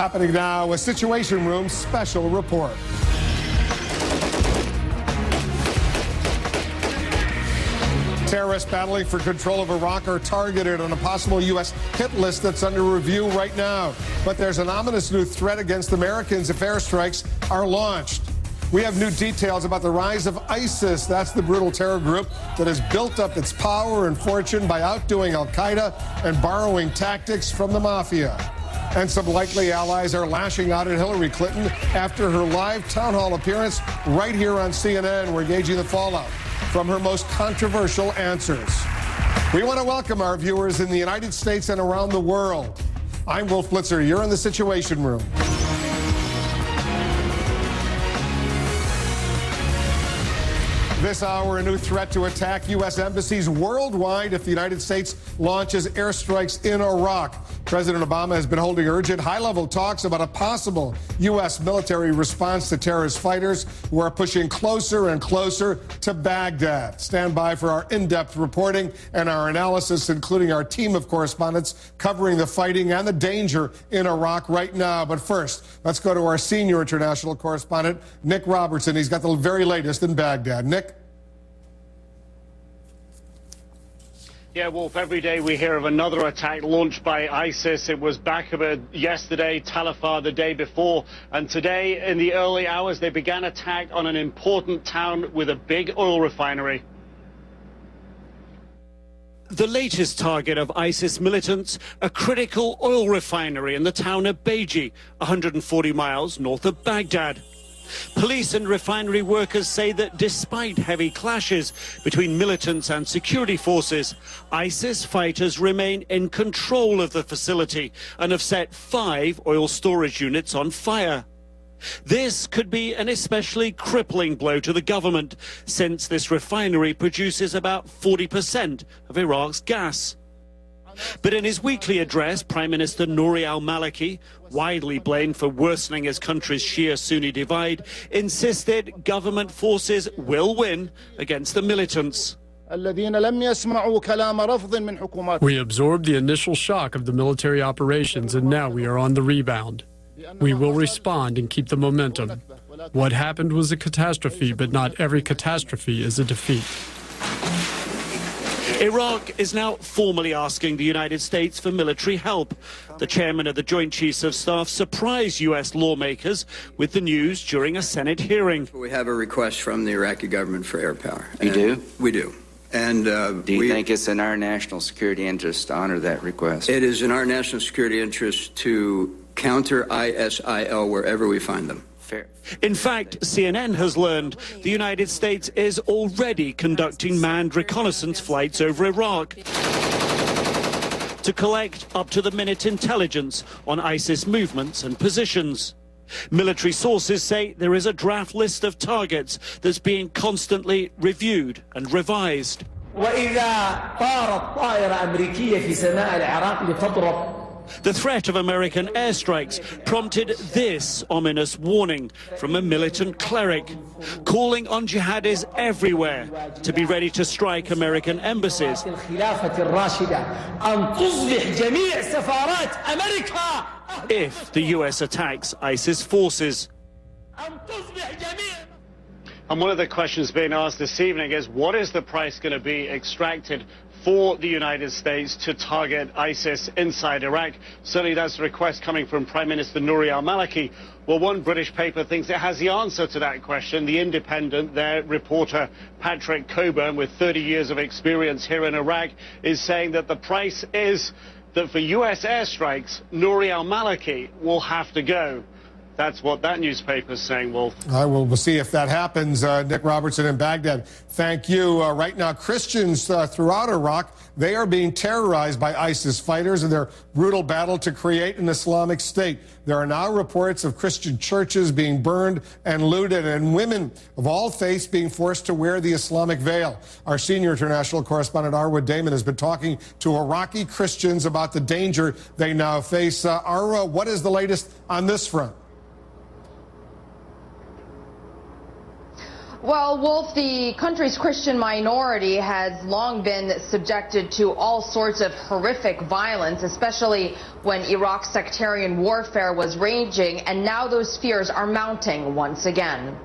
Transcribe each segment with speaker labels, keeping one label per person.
Speaker 1: Happening now, a Situation Room special report. Terrorists battling for control of Iraq are targeted on a possible U.S. hit list that's under review right now. But there's an ominous new threat against Americans if airstrikes are launched. We have new details about the rise of ISIS. That's the brutal terror group that has built up its power and fortune by outdoing al-Qaeda and borrowing tactics from the mafia. And some likely allies are lashing out at Hillary Clinton after her live town hall appearance right here on CNN. We're gauging the fallout from her most controversial answers. We want to welcome our viewers in the United States and around the world. I'm Wolf Blitzer. You're in the Situation Room. This hour, a new threat to attack U.S. embassies worldwide if the United States launches airstrikes in Iraq. President Obama has been holding urgent high-level talks about a possible U.S. military response to terrorist fighters who are pushing closer and closer to Baghdad. Stand by for our in-depth reporting and our analysis, including our team of correspondents covering the fighting and the danger in Iraq right now. But first, let's go to our senior international correspondent, Nick Robertson. He's got the very latest in Baghdad. Nick?
Speaker 2: Yeah, Wolf, every day we hear of another attack launched by ISIS. It was Bakhmut yesterday, Tal Afar the day before, and today in the early hours they began attack on an important town with a big oil refinery. The latest target of ISIS militants, a critical oil refinery in the town of Beji, 140 miles north of Baghdad. Police and refinery workers say that despite heavy clashes between militants and security forces, ISIS fighters remain in control of the facility and have set 5 oil storage units on fire. This could be an especially crippling blow to the government, since this refinery produces about 40% of Iraq's gas. But in his weekly address, Prime Minister Nouri al-Maliki, widely blamed for worsening his country's Shia-Sunni divide, insisted government forces will win against the militants.
Speaker 3: We absorbed the initial shock of the military operations, and now we are on the rebound. We will respond and keep the momentum. What happened was a catastrophe, but not every catastrophe is a defeat.
Speaker 2: Iraq is now formally asking the United States for military help. The chairman of the Joint Chiefs of Staff surprised U.S. lawmakers with the news during a Senate hearing.
Speaker 4: We have a request from the Iraqi government for air power.
Speaker 5: You do?
Speaker 4: We do. And
Speaker 5: do you think it's in our national security interest to honor that request?
Speaker 4: It is in our national security interest to counter ISIL wherever we find them.
Speaker 2: In fact, CNN has learned the United States is already conducting manned reconnaissance flights over Iraq to collect up-to-the-minute intelligence on ISIS movements and positions. Military sources say there is a draft list of targets that's being constantly reviewed and revised. The threat of American airstrikes prompted this ominous warning from a militant cleric, calling on jihadis everywhere to be ready to strike American embassies if the U.S. attacks ISIS forces. And one of the questions being asked this evening is, what is the price going to be extracted for the United States to target ISIS inside Iraq? Certainly that's a request coming from Prime Minister Nouri al-Maliki. Well, one British paper thinks it has the answer to that question. The Independent, their reporter Patrick Coburn, with 30 years of experience here in Iraq, is saying that the price is that for U.S. airstrikes, Nouri al-Maliki will have to go. That's what that newspaper is saying, Wolf.
Speaker 1: We'll see if that happens. Nick Robertson in Baghdad, thank you. Right now, Christians throughout Iraq, they are being terrorized by ISIS fighters in their brutal battle to create an Islamic state. There are now reports of Christian churches being burned and looted, and women of all faiths being forced to wear the Islamic veil. Our senior international correspondent, Arwa Damon, has been talking to Iraqi Christians about the danger they now face. Arwa, what is the latest on this front?
Speaker 6: Well, Wolf, the country's Christian minority has long been subjected to all sorts of horrific violence, especially when Iraq's sectarian warfare was raging, and now those fears are mounting once again.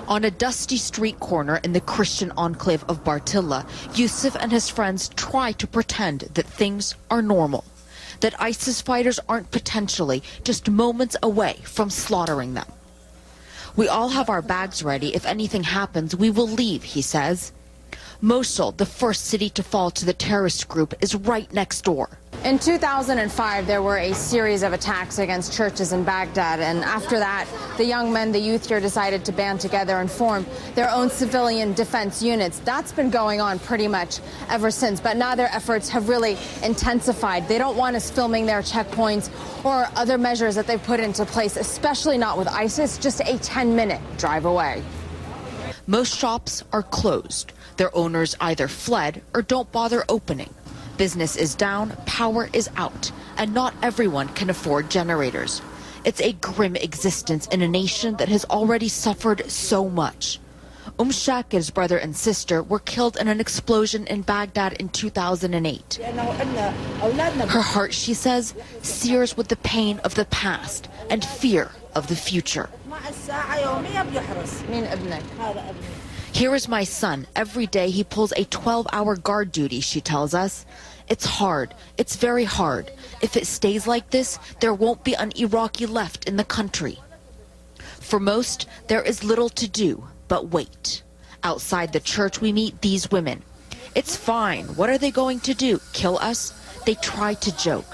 Speaker 7: On a dusty street corner in the Christian enclave of Bartilla, Yusuf and his friends try to pretend that things are normal, that ISIS fighters aren't potentially just moments away from slaughtering them. We all have our bags ready. If anything happens, we will leave, he says. Mosul, the first city to fall to the terrorist group, is right next door.
Speaker 8: In 2005, there were a series of attacks against churches in Baghdad, and after that, the young men, the youth here, decided to band together and form their own civilian defense units. That's been going on pretty much ever since, but now their efforts have really intensified. They don't want us filming their checkpoints or other measures that they've put into place, especially not with ISIS, just a 10-minute drive away.
Speaker 7: Most shops are closed. Their owners either fled or don't bother opening. Business is down, power is out, and not everyone can afford generators. It's a grim existence in a nation that has already suffered so much. Shakir's brother and sister were killed in an explosion in Baghdad in 2008. Her heart, she says, sears with the pain of the past and fear of the future. Here is my son. Every day he pulls a 12-hour guard duty, she tells us. It's hard. It's very hard. If it stays like this, there won't be an Iraqi left in the country. For most, there is little to do but wait. Outside the church, we meet these women. It's fine. What are they going to do? Kill us? They try to joke.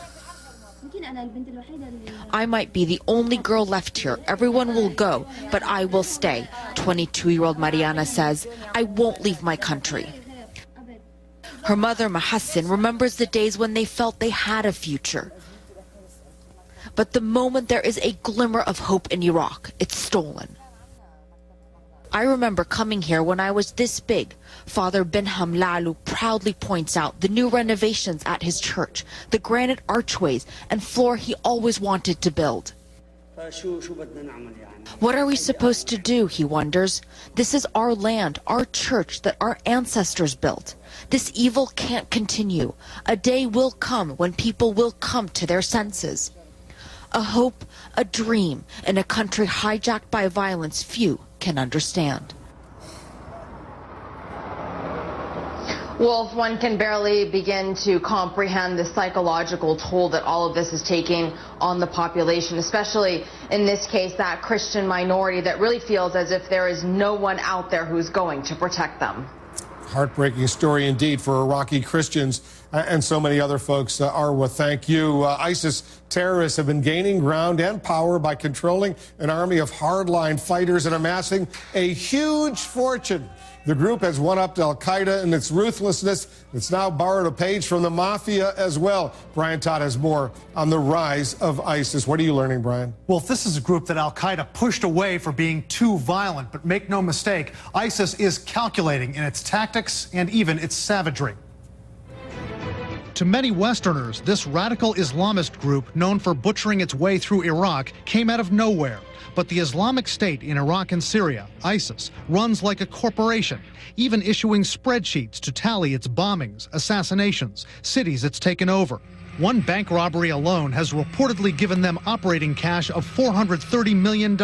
Speaker 7: I might be the only girl left here. Everyone will go, but I will stay. 22-year-old Mariana says, I won't leave my country. Her mother, Mahassin, remembers the days when they felt they had a future. But the moment there is a glimmer of hope in Iraq, it's stolen. I remember coming here when I was this big. Father Binham Lalu proudly points out the new renovations at his church, the granite archways and floor he always wanted to build. What are we supposed to do, he wonders. This is our land, our church that our ancestors built. This evil can't continue. A day will come when people will come to their senses. A hope, a dream, in a country hijacked by violence few can understand.
Speaker 6: Wolf, one can barely begin to comprehend the psychological toll that all of this is taking on the population, especially in this case, that Christian minority that really feels as if there is no one out there who's going to protect them.
Speaker 1: Heartbreaking story indeed for Iraqi Christians and so many other folks. Arwa, thank you. ISIS terrorists have been gaining ground and power by controlling an army of hardline fighters and amassing a huge fortune. The group has one-upped al-Qaeda in its ruthlessness. It's now borrowed a page from the mafia as well. Brian Todd has more on the rise of ISIS. What are you learning, Brian?
Speaker 9: Well, this is a group that al-Qaeda pushed away for being too violent. But make no mistake, ISIS is calculating in its tactics and even its savagery. To many Westerners, this radical Islamist group, known for butchering its way through Iraq, came out of nowhere. But the Islamic State in Iraq and Syria, ISIS, runs like a corporation, even issuing spreadsheets to tally its bombings, assassinations, cities it's taken over. One bank robbery alone has reportedly given them operating cash of $430 million.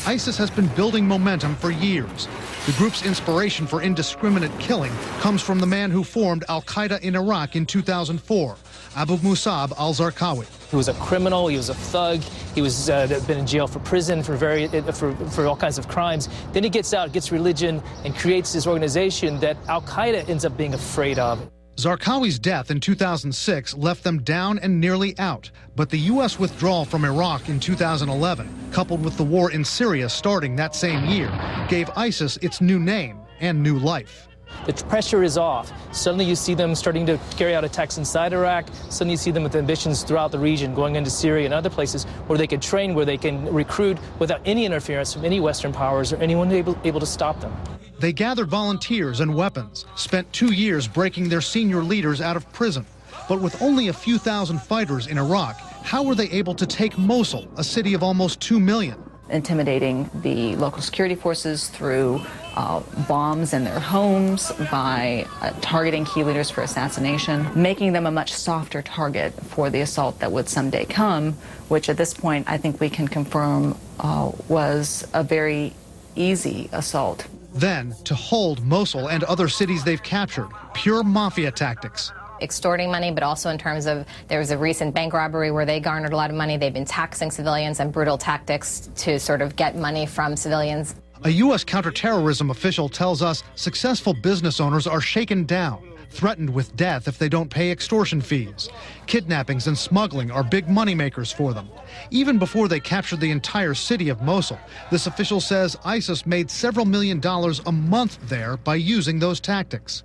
Speaker 9: ISIS has been building momentum for years. The group's inspiration for indiscriminate killing comes from the man who formed al-Qaeda in Iraq in 2004, Abu Musab al-Zarqawi.
Speaker 10: He was a criminal, he was a thug, he was been in jail for prison for all kinds of crimes. Then he gets out, gets religion, and creates this organization that al-Qaeda ends up being afraid of.
Speaker 9: Zarqawi's death in 2006 left them down and nearly out. But the U.S. withdrawal from Iraq in 2011, coupled with the war in Syria starting that same year, gave ISIS its new name and new life.
Speaker 10: The pressure is off. Suddenly you see them starting to carry out attacks inside Iraq. Suddenly you see them with ambitions throughout the region, going into Syria and other places where they can train, where they can recruit without any interference from any Western powers or anyone able to stop them.
Speaker 9: They gathered volunteers and weapons, spent 2 years breaking their senior leaders out of prison. But with only a few thousand fighters in Iraq, how were they able to take Mosul, a city of almost 2 million?
Speaker 11: intimidating the local security forces through bombs in their homes, by targeting key leaders for assassination, making them a much softer target for the assault that would someday come, which at this point I think we can confirm was a very easy assault.
Speaker 9: Then, to hold Mosul and other cities they've captured, pure mafia tactics.
Speaker 12: Extorting money, but also in terms of there was a recent bank robbery where they garnered a lot of money. They've been taxing civilians and brutal tactics to sort of get money from civilians.
Speaker 9: A U.S. counterterrorism official tells us successful business owners are shaken down, threatened with death if they don't pay extortion fees. Kidnappings and smuggling are big moneymakers for them. Even before they captured the entire city of Mosul, this official says ISIS made several $1 million a month there by using those tactics.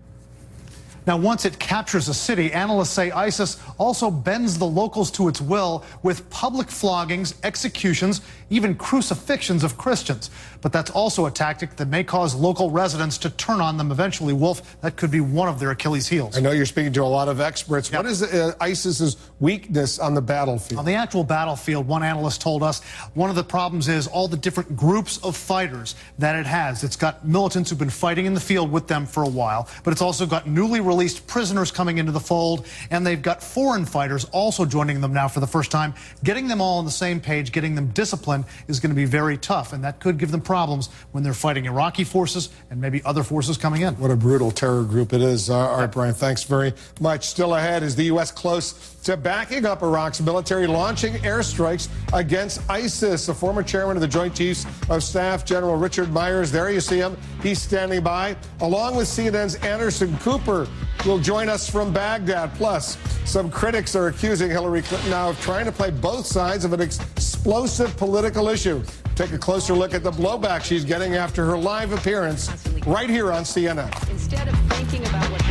Speaker 9: Now, once it captures a city, analysts say ISIS also bends the locals to its will with public floggings, executions, even crucifixions of Christians. But that's also a tactic that may cause local residents to turn on them eventually. Wolf, that could be one of their Achilles heels.
Speaker 1: I know you're speaking to a lot of experts. Yep. What is ISIS's weakness on the battlefield?
Speaker 9: On the actual battlefield, one analyst told us one of the problems is all the different groups of fighters that it has. It's got militants who've been fighting in the field with them for a while, but it's also got newly released prisoners coming into the fold, and they've got foreign fighters also joining them now for the first time. Getting them all on the same page, getting them disciplined is going to be very tough, and that could give them problems when they're fighting Iraqi forces and maybe other forces coming in.
Speaker 1: What a brutal terror group it is. All right, Brian, thanks very much. Still ahead, is the U.S. close to backing up Iraq's military, launching airstrikes against ISIS? The former chairman of the Joint Chiefs of Staff, General Richard Myers, there you see him. He's standing by, along with CNN's Anderson Cooper, will join us from Baghdad. Plus, some critics are accusing Hillary Clinton now of trying to play both sides of an explosive political issue. Take a closer look at the blowback she's getting after her live appearance right here on CNN.
Speaker 13: Instead of thinking about what